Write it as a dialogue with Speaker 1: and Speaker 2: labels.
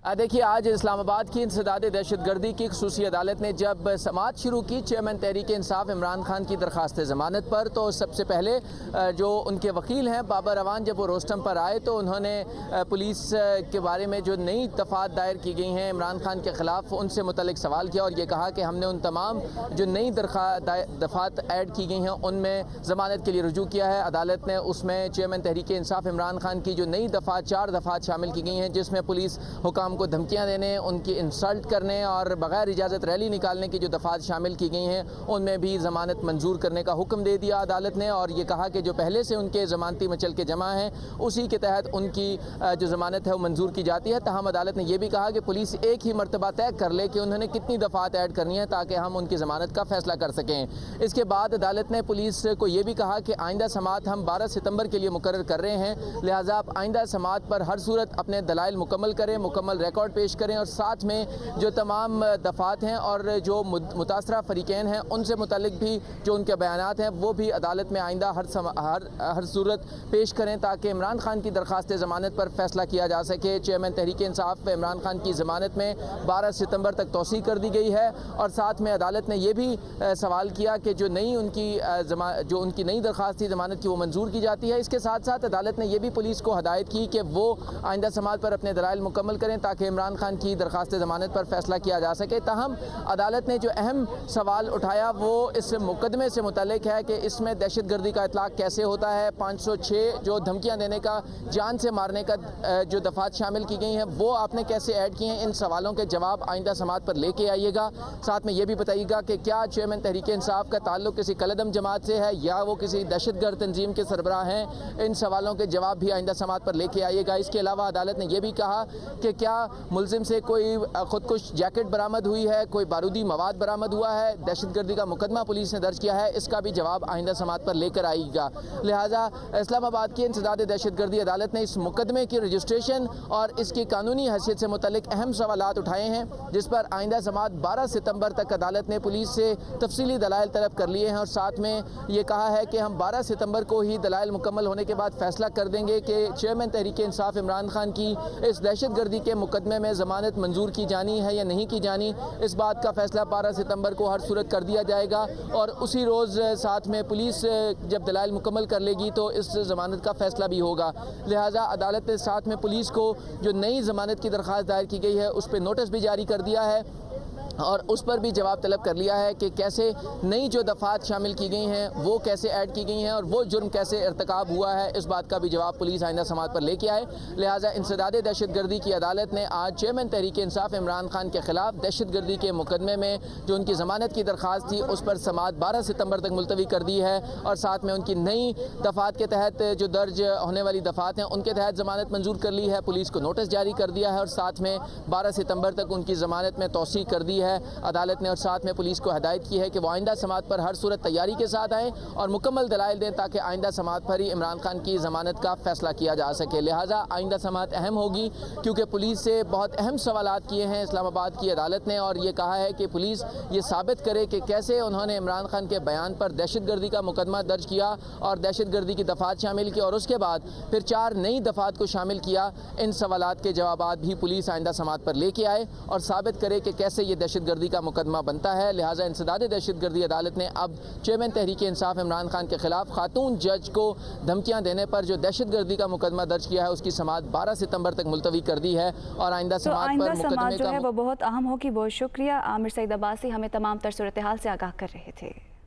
Speaker 1: देखिए, आज इस्लाम आबाद की इंसदाद दहशत गर्दी की खसूसी अदालत ने जब समाअत शुरू की चेयरमैन तहरीक इंसाफ इमरान खान की दरख्वास्त ज़मानत पर, तो सबसे पहले जो उनके वकील हैं बाबर अवान, जब वो रोस्टम पर आए तो उन्होंने पुलिस के बारे में जो नई दफ़ात दायर की गई हैं इमरान खान के ख़िलाफ़, उनसे मुतल्लिक सवाल किया और ये कहा कि हमने उन तमाम जो नई दफ़ात ऐड की गई हैं उनमें ज़मानत के लिए रुजू किया है। अदालत ने उसमें चेयरमैन तहरीक इंसाफ इमरान खान की जो नई दफ़ात 4 दफ़ात शामिल की गई हैं, जिसमें पुलिस हुकाम को धमकियां देने, उनकी इंसल्ट करने और बगैर इजाज़त रैली निकालने की जो दफ़ात शामिल की गई हैं उनमें भी ज़मानत मंजूर करने का हुक्म दे दिया अदालत ने। और ये कहा कि जो पहले से उनके ज़मानती मचल के जमा हैं उसी के तहत उनकी जो ज़मानत है वो मंजूर की जाती है। ताहम अदालत ने यह भी कहा कि पुलिस एक ही मरतबा तय कर ले कि उन्होंने कितनी दफ़ात ऐड करनी है ताकि हम उनकी ज़मानत का फ़ैसला कर सकें। इसके बाद अदालत ने पुलिस को ये भी कहा कि आइंदा समाअत हम 12 सितंबर के लिए मुकर्रर कर रहे हैं, लिहाजा आप आइंदा समाअत पर हर सूरत अपने दलाइल मुकम्मल करें, मुकम्मल रिकॉर्ड पेश करें और साथ में जो तमाम दफ़ात हैं और जो मुतासरा फ़रीक़ैन हैं उनसे मुतल्लिक भी जो उनके बयानात हैं वो भी अदालत में आइंदा हर सूरत पेश करें ताकि इमरान खान की दरख्वास्त ज़मानत पर फ़ैसला किया जा सके। चेयरमैन तहरीक इंसाफ इमरान खान की ज़मानत में 12 सितंबर तक तौसीक़ कर दी गई है और साथ में अदालत ने यह भी सवाल किया कि जो उनकी नई दरख्वास्त थी ज़मानत की वो मंजूर की जाती है। इसके साथ साथ अदालत ने यह भी पुलिस को हदायत की कि वो आइंदा समाअत पर अपने दलाइल मुकम्मल करें ताकि इमरान खान की दरख्वास्त ज़मानत पर फ़ैसला किया जा सके। ताहम अदालत ने जो अहम सवाल उठाया वो इस मुकदमे से मुतल्लिक है कि इसमें दहशत गर्दी का इतलाक़ कैसे होता है। 506 जो धमकियाँ देने का, जान से मारने का जो दफ़ात शामिल की गई हैं वो आपने कैसे ऐड की हैं। इन सवालों के जवाब आइंदा समाअत पर लेके आइएगा। साथ में ये भी बताइएगा कि क्या चेयरमैन तहरीक इंसाफ का ताल्लुक़ किसी कलदम जमात से है या वो किसी दहशतगर्द तंजीम के सरबराह हैं। इन सवालों के जवाब भी आइंदा समाअत पर लेके आइएगा। इसके अलावा अदालत ने यह भी कहा कि क्या मुलजिम से कोई खुदकुश जैकेट बरामद हुई है, कोई बारूदी मवाद बरामद हुआ है, दहशतगर्दी का मुकदमा पुलिस ने दर्ज किया है, इसका भी जवाब आइंदा समाअत पर लेकर आएगा। लिहाजा इस्लामाबाद की इंसदाद दहशतगर्दी अदालत ने इस मुकदमे की रजिस्ट्रेशन और इसकी कानूनी हैसियत से मुतल्लिक अहम सवालात उठाए हैं, जिस पर आइंदा समाअत 12 सितंबर तक अदालत ने पुलिस से तफसीली दलाइल तलब कर लिए हैं और साथ में ये कहा है कि हम 12 सितंबर को ही दलाइल मुकम्मल होने के बाद फैसला कर देंगे कि चेयरमैन तहरीक इंसाफ इमरान खान की इस दहशतगर्दी के मुकदमे में ज़मानत मंजूर की जानी है या नहीं की जानी। इस बात का फ़ैसला 12 सितंबर को हर सूरत कर दिया जाएगा और उसी रोज़ साथ में पुलिस जब दलाइल मुकम्मल कर लेगी तो इस ज़मानत का फ़ैसला भी होगा। लिहाजा अदालत ने साथ में पुलिस को जो नई ज़मानत की दरख्वास्त दायर की गई है उस पर नोटिस भी जारी कर दिया है और उस पर भी जवाब तलब कर लिया है कि कैसे नई जो दफ़ात शामिल की गई हैं वो कैसे ऐड की गई हैं और वो जुर्म कैसे इर्तिकाब हुआ है। इस बात का भी जवाब पुलिस आइंदा समाअत पर लेके आए। लिहाजा इंसदाद दहशतगर्दी की अदालत ने आज चेयरमैन तहरीक इंसाफ इमरान खान के ख़िलाफ़ दहशतगर्दी के मुकदमे में जो उनकी ज़मानत की दरख्वास्त थी उस पर समाअत 12 सितंबर तक मुलतवी कर दी है और साथ में उनकी नई दफ़ात के तहत जो दर्ज होने वाली दफ़ात हैं उनके तहत ज़मानत मंजूर कर ली है। पुलिस को नोटिस जारी कर दिया है और साथ में 12 सितंबर तक उनकी ज़मानत में तौसीक़ कर दी है अदालत ने और साथ में पुलिस को हदायत की है कि वो आइंदा समाअत पर हर सूरत तैयारी के साथ आएँ और मुकम्मल दलाइल दें ताकि आइंदा समाअत पर ही इमरान खान की ज़मानत का फ़ैसला किया जा सके। लिहाजा आइंदा समाअत अहम होगी क्योंकि पुलिस से बहुत अहम सवालात किए हैं इस्लामाबाद की अदालत ने और ये कहा है कि पुलिस ये साबित करे कि कैसे उन्होंने इमरान खान के बयान पर दहशतगर्दी का मुकदमा दर्ज किया और दहशतगर्दी की दफ़ात शामिल की और उसके बाद फिर 4 नई दफ़ात को शामिल किया। इन सवालात के जवाबात भी पुलिस आइंदा समाअत पर लेके आए और साबित करे कि कैसे ये दहशतगर्दी का मुकदमा बनता है। लिहाजा इंसदाद दहशतगर्दी अदालत ने अब चेयरमैन तहरीक इंसाफ इमरान खान के खिलाफ खातून जज को धमकियां देने पर जो दहशतगर्दी का मुकदमा दर्ज किया है उसकी समाअत 12 सितंबर तक मुलतवी कर दी है और आइंदा समाअत पर मुकदमे
Speaker 2: जो है वो बहुत अहम होगी। बहुत शुक्रिया आमिर सईद अब्बासी, हमें तमाम तर सूरत हाल से आगाह कर रहे थे।